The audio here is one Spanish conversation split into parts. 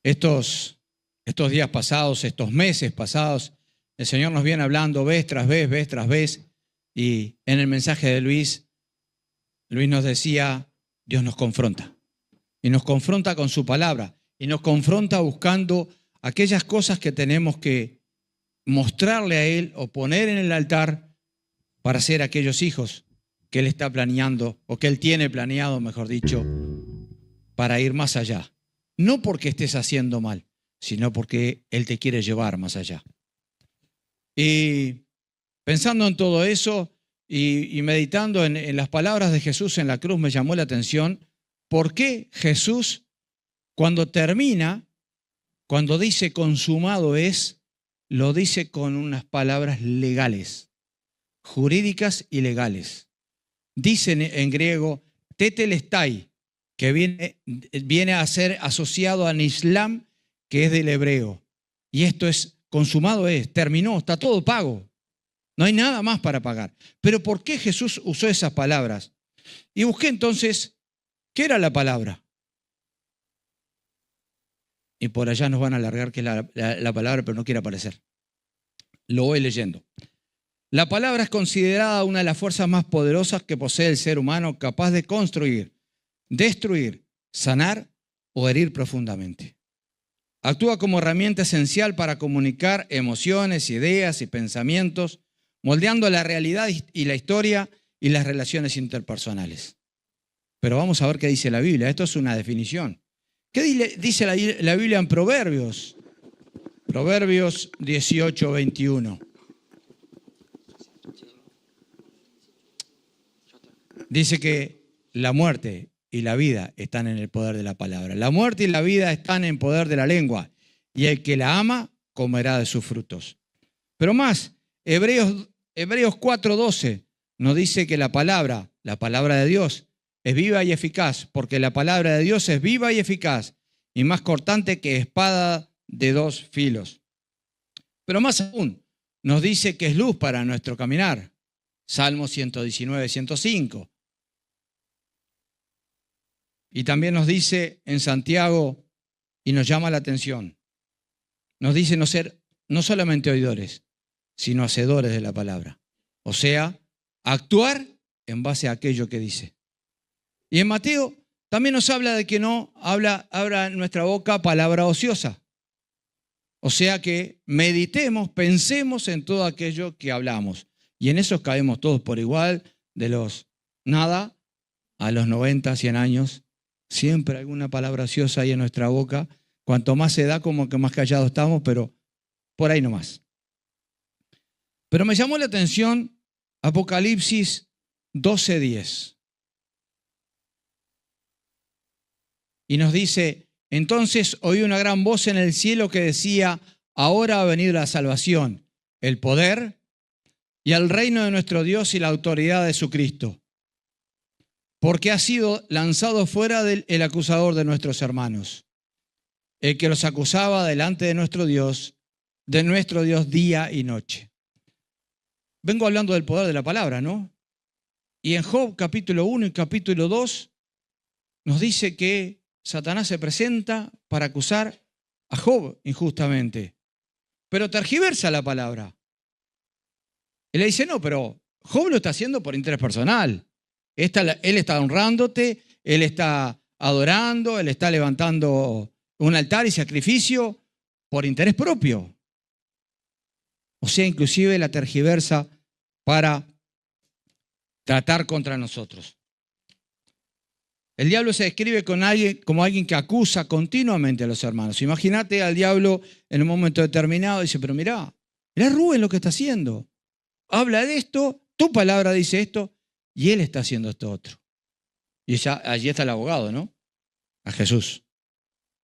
Estos días pasados, estos meses pasados, el Señor nos viene hablando vez tras vez, y en el mensaje de Luis nos decía, Dios nos confronta, y nos confronta con su palabra, y nos confronta buscando aquellas cosas que tenemos que mostrarle a Él o poner en el altar para ser aquellos hijos que Él está planeando, o que Él tiene planeado, mejor dicho, para ir más allá. No porque estés haciendo mal, sino porque Él te quiere llevar más allá. Y pensando en todo eso y meditando en las palabras de Jesús en la cruz, me llamó la atención por qué Jesús, cuando termina, cuando dice consumado es, lo dice con unas palabras legales, jurídicas y legales. Dicen en griego, tetelestai, que viene a ser asociado al Islam, que es del hebreo. Y esto es, consumado es, terminó, está todo pago. No hay nada más para pagar. Pero ¿por qué Jesús usó esas palabras? Y busqué entonces, ¿qué era la palabra? Y por allá nos van a alargar que es la palabra, pero no quiere aparecer. Lo voy leyendo. La palabra es considerada una de las fuerzas más poderosas que posee el ser humano, capaz de construir, destruir, sanar o herir profundamente. Actúa como herramienta esencial para comunicar emociones, ideas y pensamientos, moldeando la realidad y la historia y las relaciones interpersonales. Pero vamos a ver qué dice la Biblia. Esto es una definición. ¿Qué dice la Biblia en Proverbios? Proverbios 18, 21. Dice que la muerte y la vida están en el poder de la palabra. La muerte y la vida están en poder de la lengua, y el que la ama comerá de sus frutos. Pero más, Hebreos 4:12 nos dice que la palabra de Dios, es viva y eficaz, porque la palabra de Dios es viva y eficaz, y más cortante que espada de dos filos. Pero más aún, nos dice que es luz para nuestro caminar. Salmo 119, 105. Y también nos dice en Santiago, y nos llama la atención, nos dice no ser no solamente oidores, sino hacedores de la palabra. O sea, actuar en base a aquello que dice. Y en Mateo también nos habla de que no abra en nuestra boca palabra ociosa. O sea que meditemos, pensemos en todo aquello que hablamos. Y en eso caemos todos por igual, de los nada a los 90, 100 años. Siempre alguna palabra ociosa ahí en nuestra boca. Cuanto más se da, como que más callados estamos, pero por ahí nomás. Pero me llamó la atención Apocalipsis 12:10. Y nos dice, entonces oí una gran voz en el cielo que decía, ahora ha venido la salvación, el poder y el reino de nuestro Dios y la autoridad de su Cristo. Porque ha sido lanzado fuera el acusador de nuestros hermanos, el que los acusaba delante de nuestro Dios día y noche. Vengo hablando del poder de la palabra, ¿no? Y en Job capítulo 1 y capítulo 2 nos dice que Satanás se presenta para acusar a Job injustamente, pero tergiversa la palabra. Él le dice, no, pero Job lo está haciendo por interés personal. Él está honrándote, él está adorando, él está levantando un altar y sacrificio por interés propio. O sea, inclusive la tergiversa para tratar contra nosotros. El diablo se describe como alguien que acusa continuamente a los hermanos. Imagínate al diablo en un momento determinado y dice, pero mirá Rubén lo que está haciendo. Habla de esto, tu palabra dice esto, y él está haciendo esto otro. Y allí está el abogado, ¿no? A Jesús,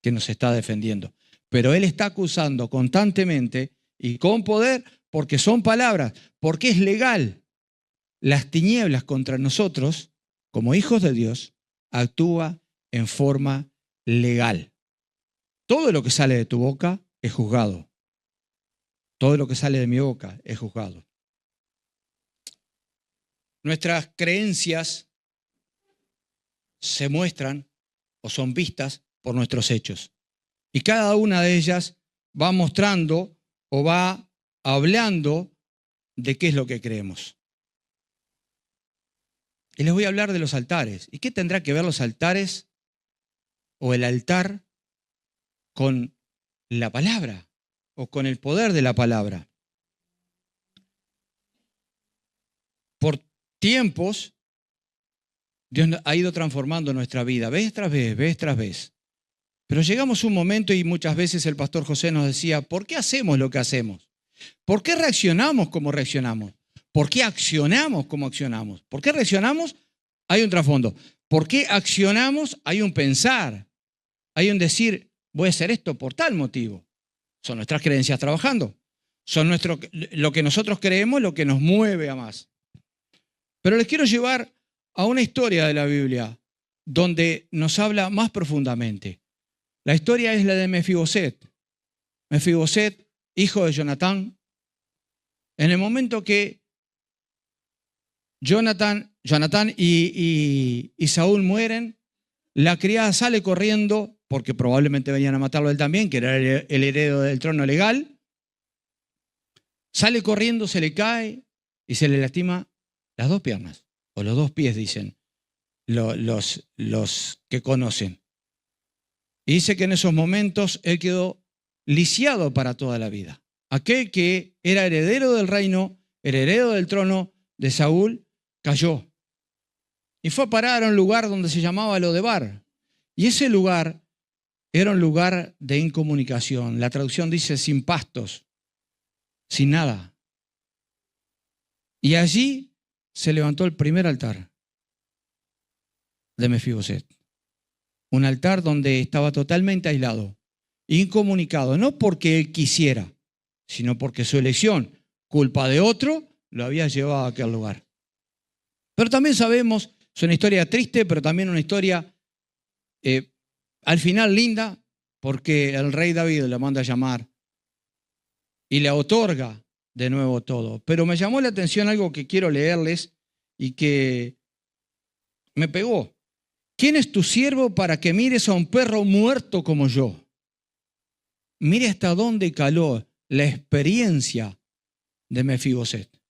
que nos está defendiendo. Pero él está acusando constantemente y con poder porque son palabras, porque es legal. Las tinieblas contra nosotros, como hijos de Dios, actúa en forma legal. Todo lo que sale de tu boca es juzgado. Todo lo que sale de mi boca es juzgado. Nuestras creencias se muestran o son vistas por nuestros hechos. Y cada una de ellas va mostrando o va hablando de qué es lo que creemos. Y les voy a hablar de los altares. ¿Y qué tendrá que ver los altares o el altar con la palabra o con el poder de la palabra? Por tiempos, Dios ha ido transformando nuestra vida, vez tras vez. Pero llegamos a un momento y muchas veces el pastor José nos decía, ¿por qué hacemos lo que hacemos? ¿Por qué reaccionamos como reaccionamos? ¿Por qué accionamos como accionamos? ¿Por qué reaccionamos? Hay un trasfondo. ¿Por qué accionamos? Hay un pensar. Hay un decir, voy a hacer esto por tal motivo. Son nuestras creencias trabajando. Son lo que nosotros creemos, lo que nos mueve a más. Pero les quiero llevar a una historia de la Biblia donde nos habla más profundamente. La historia es la de Mefiboset. Mefiboset, hijo de Jonatán. En el momento que Jonatán y Saúl mueren, la criada sale corriendo, porque probablemente venían a matarlo él también, que era el heredero del trono legal. Sale corriendo, se le cae y se le lastima las dos piernas, o los dos pies, dicen los que conocen. Y dice que en esos momentos él quedó lisiado para toda la vida. Aquel que era heredero del reino, heredero del trono de Saúl, cayó. Y fue a parar a un lugar donde se llamaba Lodebar. Y ese lugar era un lugar de incomunicación. La traducción dice sin pastos, sin nada. Y allí se levantó el primer altar de Mefiboset. Un altar donde estaba totalmente aislado, incomunicado, no porque él quisiera, sino porque su elección, culpa de otro, lo había llevado a aquel lugar. Pero también sabemos, es una historia triste, pero también una historia al final linda, porque el rey David le manda a llamar y le otorga de nuevo todo. Pero me llamó la atención algo que quiero leerles y que me pegó. ¿Quién es tu siervo para que mires a un perro muerto como yo? Mire hasta dónde caló la experiencia de Mefiboset.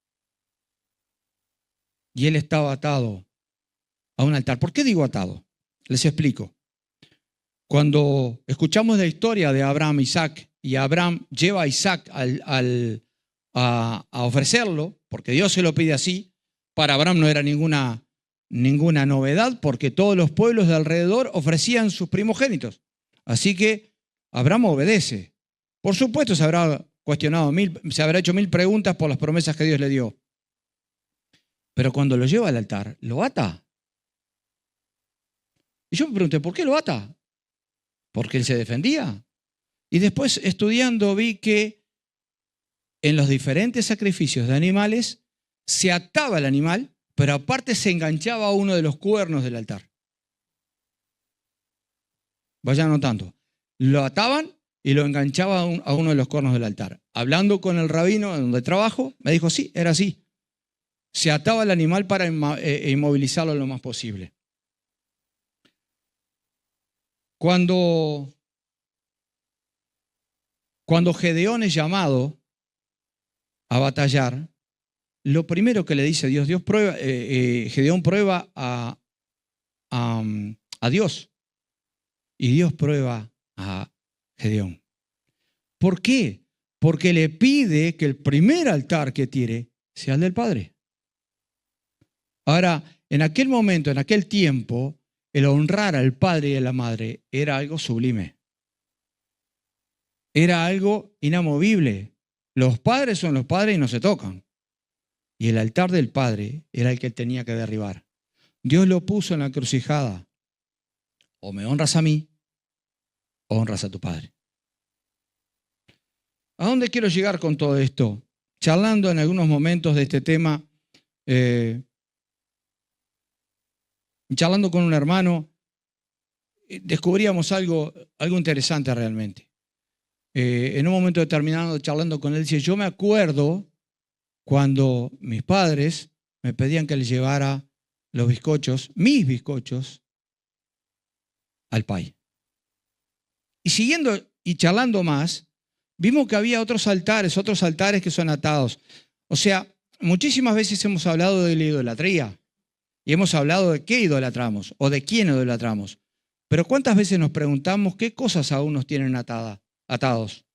Y él estaba atado a un altar. ¿Por qué digo atado? Les explico. Cuando escuchamos la historia de Abraham e Isaac, y Abraham lleva a Isaac a ofrecerlo, porque Dios se lo pide así, para Abraham no era ninguna novedad, porque todos los pueblos de alrededor ofrecían sus primogénitos. Así que Abraham obedece. Por supuesto se habrá cuestionado se habrá hecho 1000 preguntas por las promesas que Dios le dio. Pero cuando lo lleva al altar, lo ata. Y yo me pregunté, ¿por qué lo ata? Porque él se defendía. Y después, estudiando, vi que en los diferentes sacrificios de animales se ataba el animal, pero aparte se enganchaba a uno de los cuernos del altar. Vayan anotando. Lo ataban y lo enganchaban a uno de los cuernos del altar. Hablando con el rabino donde trabajo, me dijo, sí, era así. Se ataba el animal para inmovilizarlo lo más posible. Cuando Gedeón es llamado a batallar, lo primero que le dice Dios prueba, Gedeón prueba a Dios y Dios prueba a Gedeón. ¿Por qué? Porque le pide que el primer altar que tire sea el del Padre. Ahora, en aquel momento, en aquel tiempo, el honrar al padre y a la madre era algo sublime. Era algo inamovible. Los padres son los padres y no se tocan. Y el altar del padre era el que él tenía que derribar. Dios lo puso en la encrucijada. O me honras a mí, o honras a tu padre. ¿A dónde quiero llegar con todo esto? Charlando en algunos momentos de este tema, charlando con un hermano, descubríamos algo interesante realmente. En un momento determinado, charlando con él, dice, yo me acuerdo cuando mis padres me pedían que les llevara los bizcochos, mis bizcochos, al pai. Y siguiendo y charlando más, vimos que había otros altares que son atados. O sea, muchísimas veces hemos hablado de la idolatría y hemos hablado de qué idolatramos o de quién idolatramos. Pero ¿cuántas veces nos preguntamos qué cosas aún nos tienen atados?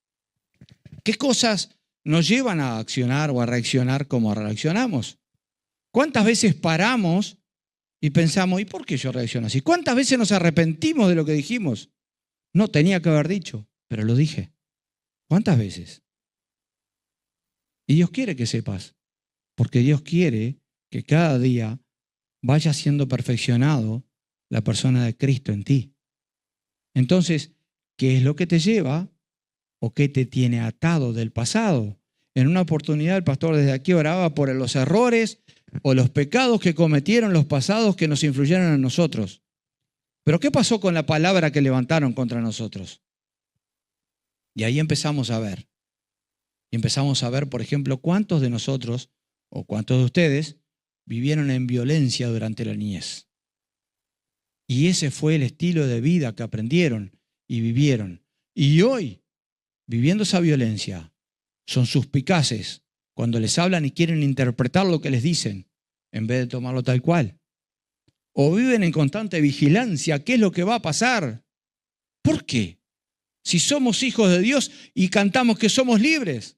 ¿Qué cosas nos llevan a accionar o a reaccionar como reaccionamos? ¿Cuántas veces paramos y pensamos, ¿y por qué yo reacciono así? ¿Cuántas veces nos arrepentimos de lo que dijimos? No tenía que haber dicho, pero lo dije. ¿Cuántas veces? Y Dios quiere que sepas, porque Dios quiere que cada día vaya siendo perfeccionado la persona de Cristo en ti. Entonces, ¿qué es lo que te lleva o qué te tiene atado del pasado? En una oportunidad el pastor desde aquí oraba por los errores o los pecados que cometieron los pasados que nos influyeron en nosotros. Pero ¿qué pasó con la palabra que levantaron contra nosotros? Y ahí empezamos a ver. Y empezamos a ver, por ejemplo, cuántos de nosotros o cuántos de ustedes vivieron en violencia durante la niñez. Y ese fue el estilo de vida que aprendieron y vivieron. Y hoy, viviendo esa violencia, son suspicaces cuando les hablan y quieren interpretar lo que les dicen, en vez de tomarlo tal cual. O viven en constante vigilancia, ¿qué es lo que va a pasar? ¿Por qué? Si somos hijos de Dios y cantamos que somos libres,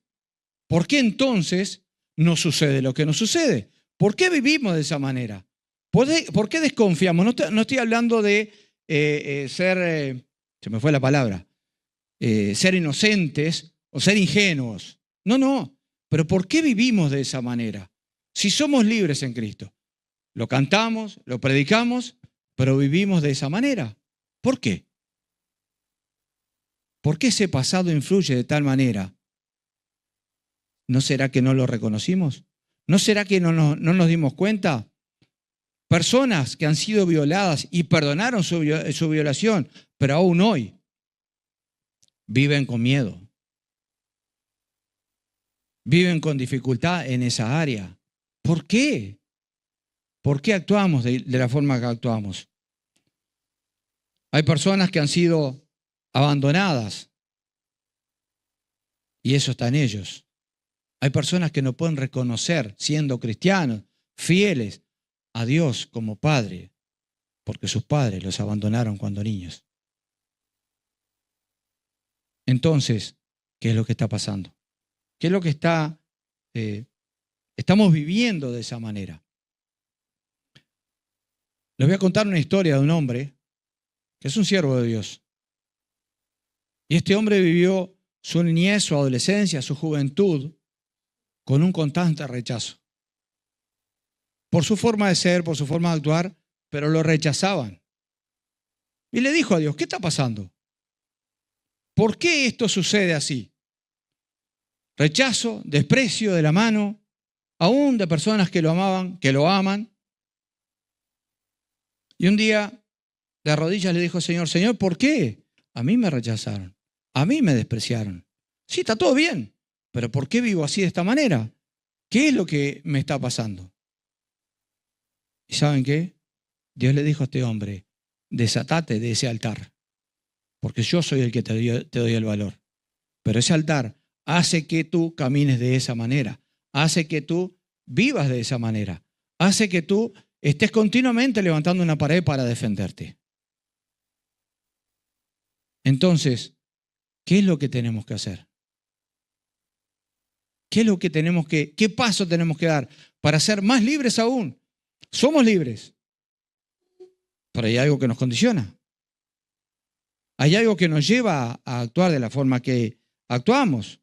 ¿por qué entonces nos sucede lo que nos sucede? ¿Por qué vivimos de esa manera? ¿Por qué desconfiamos? No estoy hablando de ser, se me fue la palabra, ser inocentes o ser ingenuos. No. Pero ¿por qué vivimos de esa manera? Si somos libres en Cristo. Lo cantamos, lo predicamos, pero vivimos de esa manera. ¿Por qué? ¿Por qué ese pasado influye de tal manera? ¿No será que no lo reconocimos? ¿No será que no nos dimos cuenta? Personas que han sido violadas y perdonaron su violación, pero aún hoy viven con miedo. Viven con dificultad en esa área. ¿Por qué? ¿Por qué actuamos de la forma que actuamos? Hay personas que han sido abandonadas y eso está en ellos. Hay personas que no pueden reconocer, siendo cristianos, fieles a Dios como Padre, porque sus padres los abandonaron cuando niños. Entonces, ¿qué es lo que está pasando? ¿Qué es lo que estamos viviendo de esa manera? Les voy a contar una historia de un hombre que es un siervo de Dios. Y este hombre vivió su niñez, su adolescencia, su juventud con un constante rechazo. Por su forma de ser, por su forma de actuar, pero lo rechazaban. Y le dijo a Dios, ¿qué está pasando? ¿Por qué esto sucede así? Rechazo, desprecio de la mano, aún de personas que lo amaban, que lo aman. Y un día, de rodillas le dijo, Señor, ¿por qué? A mí me rechazaron, a mí me despreciaron. Sí, está todo bien, pero ¿por qué vivo así de esta manera? ¿Qué es lo que me está pasando? ¿Y saben qué? Dios le dijo a este hombre, desatate de ese altar, porque yo soy el que te doy el valor. Pero ese altar hace que tú camines de esa manera, hace que tú vivas de esa manera, hace que tú estés continuamente levantando una pared para defenderte. Entonces, ¿qué es lo que tenemos que hacer? ¿Qué paso tenemos que dar para ser más libres aún? Somos libres, pero hay algo que nos condiciona. Hay algo que nos lleva a actuar de la forma que actuamos.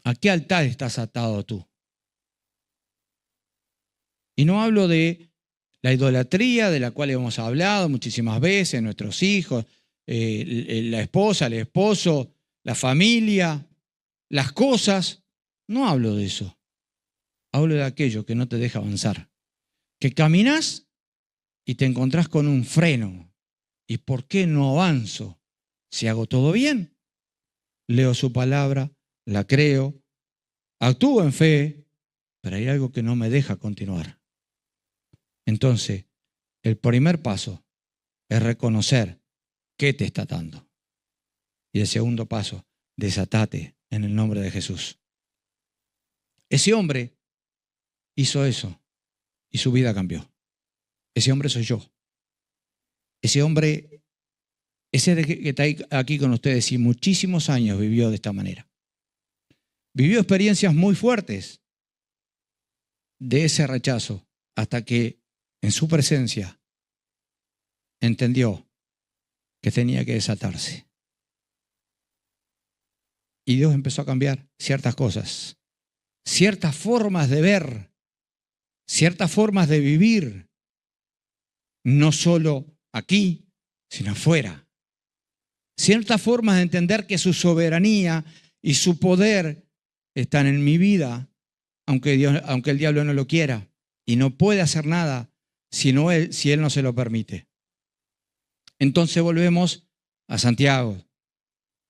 ¿A qué altar estás atado tú? Y no hablo de la idolatría de la cual hemos hablado muchísimas veces, nuestros hijos, la esposa, el esposo, la familia, las cosas. No hablo de eso. Hablo de aquello que no te deja avanzar. Que caminas y te encontrás con un freno. ¿Y por qué no avanzo? Si hago todo bien, leo su palabra, la creo, actúo en fe, pero hay algo que no me deja continuar. Entonces, el primer paso es reconocer qué te está atando. Y el segundo paso, desatate en el nombre de Jesús. Ese hombre hizo eso y su vida cambió. Ese hombre soy yo. Ese hombre, ese que está aquí con ustedes y muchísimos años vivió de esta manera. Vivió experiencias muy fuertes de ese rechazo hasta que en su presencia entendió que tenía que desatarse. Y Dios empezó a cambiar ciertas cosas, ciertas formas de ver, ciertas formas de vivir, no solo aquí, sino afuera. Ciertas formas de entender que su soberanía y su poder están en mi vida, aunque el diablo no lo quiera, y no puede hacer nada si él no se lo permite. Entonces volvemos a Santiago.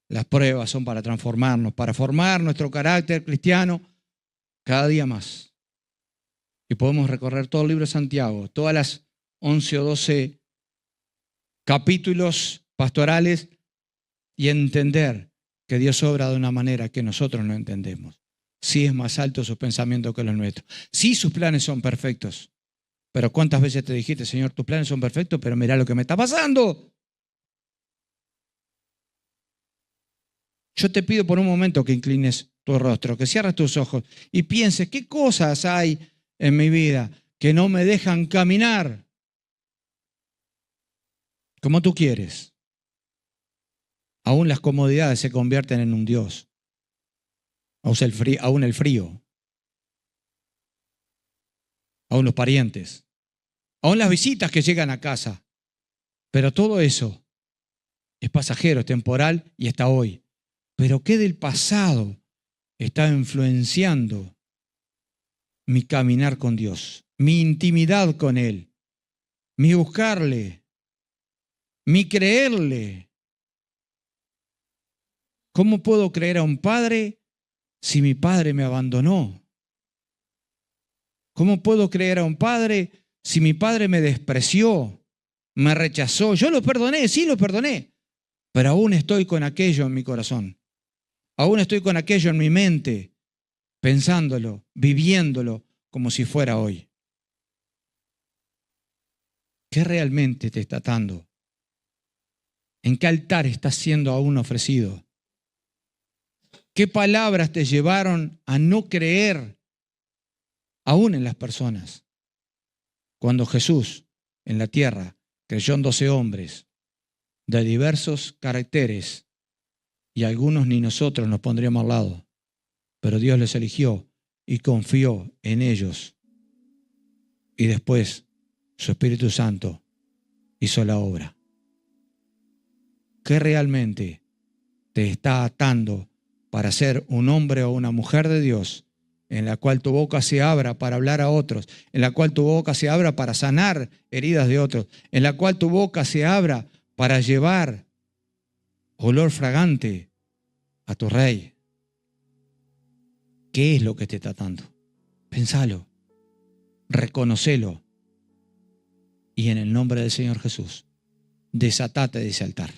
Las pruebas son para transformarnos, para formar nuestro carácter cristiano cada día más. Y podemos recorrer todo el libro de Santiago, todas las 11 o 12 capítulos pastorales y entender que Dios obra de una manera que nosotros no entendemos. Sí es más alto sus pensamientos que los nuestros. Sí sus planes son perfectos. Pero ¿cuántas veces te dijiste, Señor, tus planes son perfectos, pero mirá lo que me está pasando? Yo te pido por un momento que inclines tu rostro, que cierres tus ojos y pienses qué cosas hay en mi vida que no me dejan caminar como tú quieres. Aún las comodidades se convierten en un Dios. Aún el frío. Aún los parientes. Aún las visitas que llegan a casa. Pero todo eso es pasajero, es temporal y está hoy. Pero ¿qué del pasado está influenciando mi caminar con Dios, mi intimidad con Él, mi buscarle, mi creerle? ¿Cómo puedo creer a un padre si mi padre me abandonó? ¿Cómo puedo creer a un padre si mi padre me despreció, me rechazó? Yo lo perdoné, sí lo perdoné, pero aún estoy con aquello en mi corazón. Aún estoy con aquello en mi mente, pensándolo, viviéndolo como si fuera hoy. ¿Qué realmente te está atando? ¿En qué altar estás siendo aún ofrecido? ¿Qué palabras te llevaron a no creer aún en las personas? Cuando Jesús en la tierra creyó en 12 hombres de diversos caracteres, y algunos ni nosotros nos pondríamos al lado, pero Dios les eligió y confió en ellos. Y después su Espíritu Santo hizo la obra. ¿Qué realmente te está atando para ser un hombre o una mujer de Dios, en la cual tu boca se abra para hablar a otros, en la cual tu boca se abra para sanar heridas de otros, en la cual tu boca se abra para llevar olor fragante a tu Rey? ¿Qué es lo que te está atando? Pensalo, reconocelo y en el nombre del Señor Jesús, desatate de ese altar.